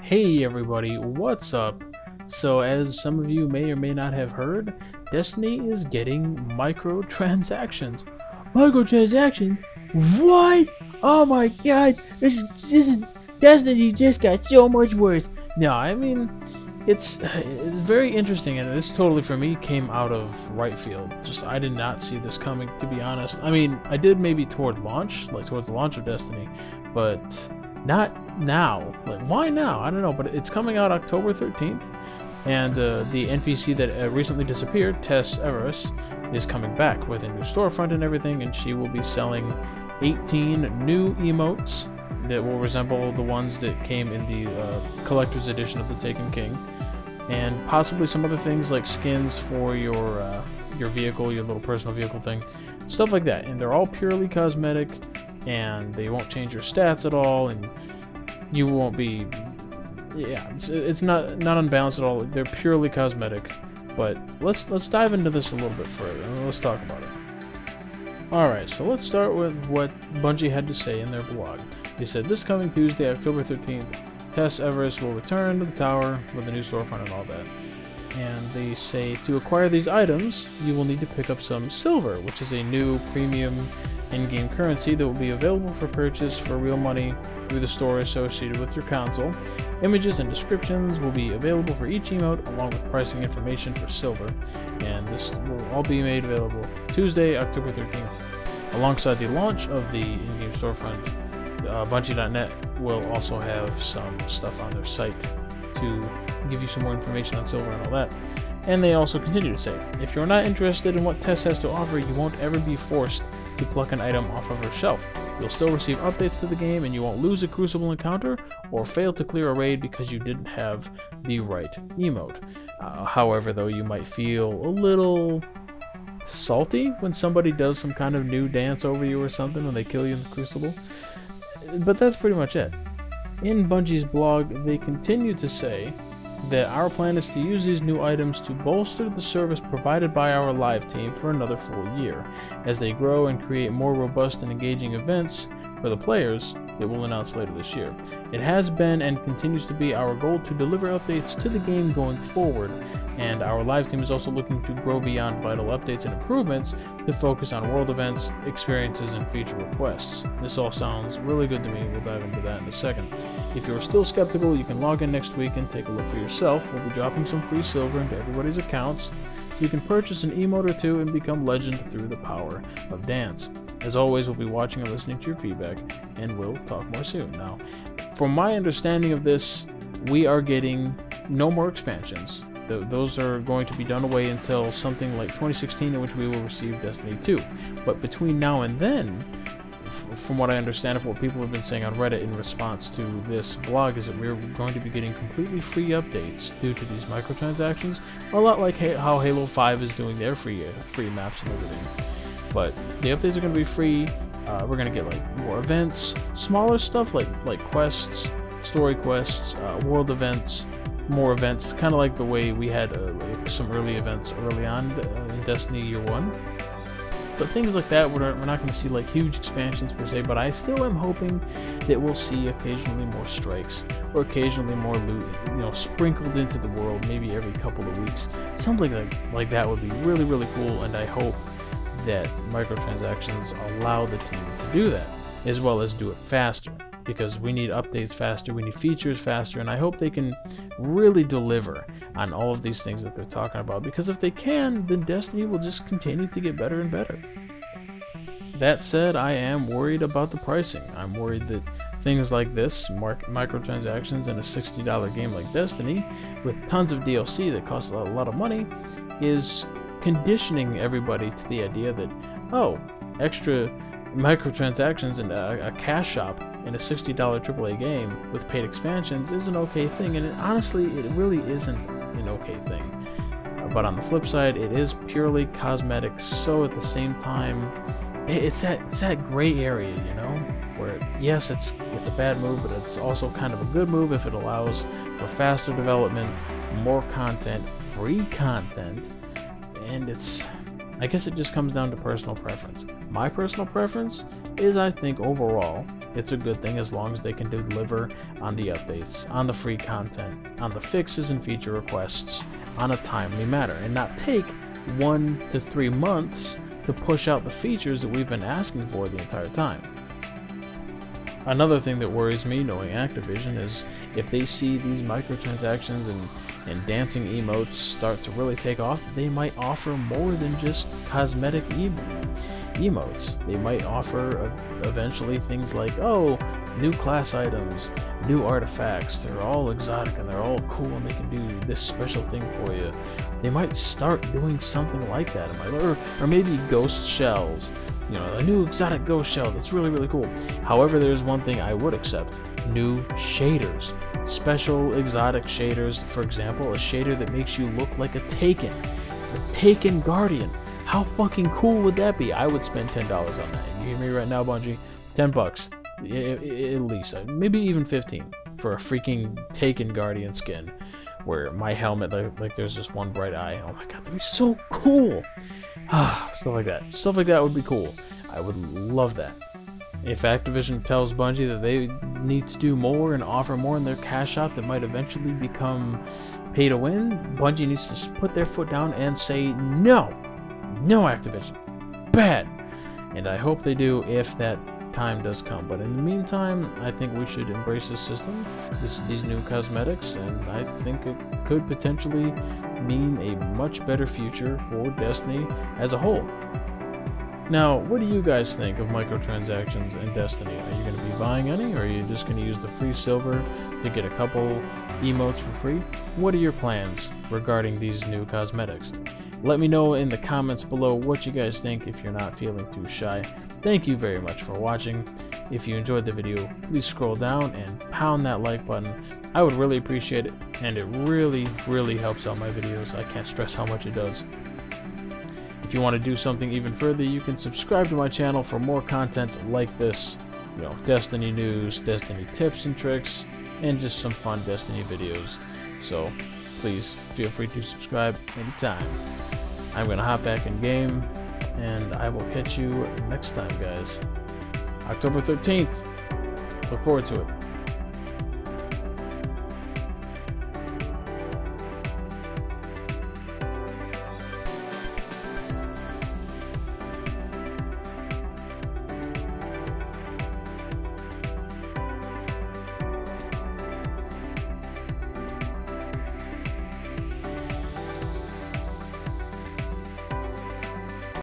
Hey everybody, what's up? So as some of you may or may not have heard, Destiny is getting microtransactions. Microtransactions? What? Oh my god, this is Destiny just got so much worse. No, I mean it's very interesting, and this totally for me came out of right field. Just I did not see this coming, to be honest. I mean, I did maybe toward launch, like towards the launch of Destiny, but not now. Like, why now? I don't know, but it's coming out October 13th, and the NPC that recently disappeared, Tess Everest, is coming back with a new storefront and everything, and she will be selling 18 new emotes that will resemble the ones that came in the collector's edition of the Taken King, and possibly some other things like skins for your vehicle, your little personal vehicle thing, stuff like that. And they're all purely cosmetic, and they won't change your stats at all, and you won't be, yeah, it's not unbalanced at all. They're purely cosmetic. But let's dive into this a little bit further, and let's talk about it. Alright, so let's start with what Bungie had to say in their blog. They said, this coming Tuesday, October 13th, Tess Everest will return to the tower with a new storefront and all that. And they say, to acquire these items, you will need to pick up some silver, which is a new premium in-game currency that will be available for purchase for real money through the store associated with your console. Images and descriptions will be available for each emote, along with pricing information for silver, and this will all be made available Tuesday, October 13th. Alongside the launch of the in-game storefront, Bungie.net will also have some stuff on their site to give you some more information on silver and all that. And they also continue to say, if you're not interested in what Tess has to offer, you won't ever be forced to pluck an item off of her shelf. You'll still receive updates to the game, and you won't lose a Crucible encounter or fail to clear a raid because you didn't have the right emote. However, though, you might feel a little salty when somebody does some kind of new dance over you or something when they kill you in the Crucible. But that's pretty much it. In Bungie's blog, they continue to say that our plan is to use these new items to bolster the service provided by our live team for another full year, as they grow and create more robust and engaging events for the players that we'll announce later this year. It has been and continues to be our goal to deliver updates to the game going forward, and our live team is also looking to grow beyond vital updates and improvements to focus on world events, experiences, and feature requests. This all sounds really good to me. We'll dive into that in a second. If you're still skeptical, you can log in next week and take a look for yourself. We'll be dropping some free silver into everybody's accounts, so you can purchase an emote or two and become legend through the power of dance. As always, we'll be watching and listening to your feedback, and we'll talk more soon. Now, from my understanding of this, we are getting no more expansions. Those are going to be done away until something like 2016, in which we will receive Destiny 2. But between now and then, from what I understand of what people have been saying on Reddit in response to this blog, is that we're going to be getting completely free updates due to these microtransactions, a lot like how Halo 5 is doing their free maps and everything. But the updates are going to be free. We're going to get like more events, smaller stuff like quests, story quests, world events, more events, kind of like the way we had like some early events early on in Destiny Year 1. But things like that, we're not going to see like huge expansions per se, but I still am hoping that we'll see occasionally more strikes, or occasionally more loot, sprinkled into the world, maybe every couple of weeks. Something like that would be really, really cool, and I hope that microtransactions allow the team to do that, as well as do it faster, because we need updates faster, we need features faster, and I hope they can really deliver on all of these things that they're talking about, because if they can, then Destiny will just continue to get better and better. That said, I am worried about the pricing. I'm worried that things like this, microtransactions in a $60 game like Destiny, with tons of DLC that costs a lot of money, is conditioning everybody to the idea that, oh, extra microtransactions and a cash shop in a $60 AAA game with paid expansions is an okay thing, and honestly, it really isn't an okay thing. But on the flip side, it is purely cosmetic, so at the same time, it's that gray area, where yes, it's a bad move, but it's also kind of a good move if it allows for faster development, more content, free content, and it's I guess it just comes down to personal preference. My personal preference is, I think overall it's a good thing as long as they can deliver on the updates, on the free content, on the fixes and feature requests on a timely manner, and not take 1 to 3 months to push out the features that we've been asking for the entire time. Another thing that worries me, knowing Activision, is if they see these microtransactions and dancing emotes start to really take off, they might offer more than just cosmetic emotes. They might offer eventually things like, oh, new class items, new artifacts, they're all exotic and they're all cool and they can do this special thing for you. They might start doing something like that, or maybe ghost shells. You know, a new exotic ghost shell that's really, really cool. However, there's one thing I would accept: new shaders. Special exotic shaders, for example, a shader that makes you look like a Taken Guardian. How fucking cool would that be? I would spend $10 on that. You hear me right now, Bungie? $10 at least, maybe even 15 for a freaking Taken Guardian skin, where my helmet, like there's just one bright eye. Oh my god, that'd be so cool. Stuff like that would be cool. I would love that. If Activision tells Bungie that they need to do more and offer more in their cash shop that might eventually become pay to win, Bungie needs to put their foot down and say no. No, Activision. Bad. And I hope they do if that time does come. But in the meantime, I think we should embrace this system, these new cosmetics, and I think it could potentially mean a much better future for Destiny as a whole. Now, what do you guys think of microtransactions in Destiny? Are you going to be buying any, or are you just going to use the free silver to get a couple emotes for free? What are your plans regarding these new cosmetics? Let me know in the comments below what you guys think if you're not feeling too shy. Thank you very much for watching. If you enjoyed the video, please scroll down and pound that like button. I would really appreciate it, and it really, really helps out my videos. I can't stress how much it does. If you want to do something even further, you can subscribe to my channel for more content like this. You know, Destiny news, Destiny tips and tricks, and just some fun Destiny videos. So please feel free to subscribe anytime. I'm gonna hop back in game, and I will catch you next time, guys. October 13th. Look forward to it.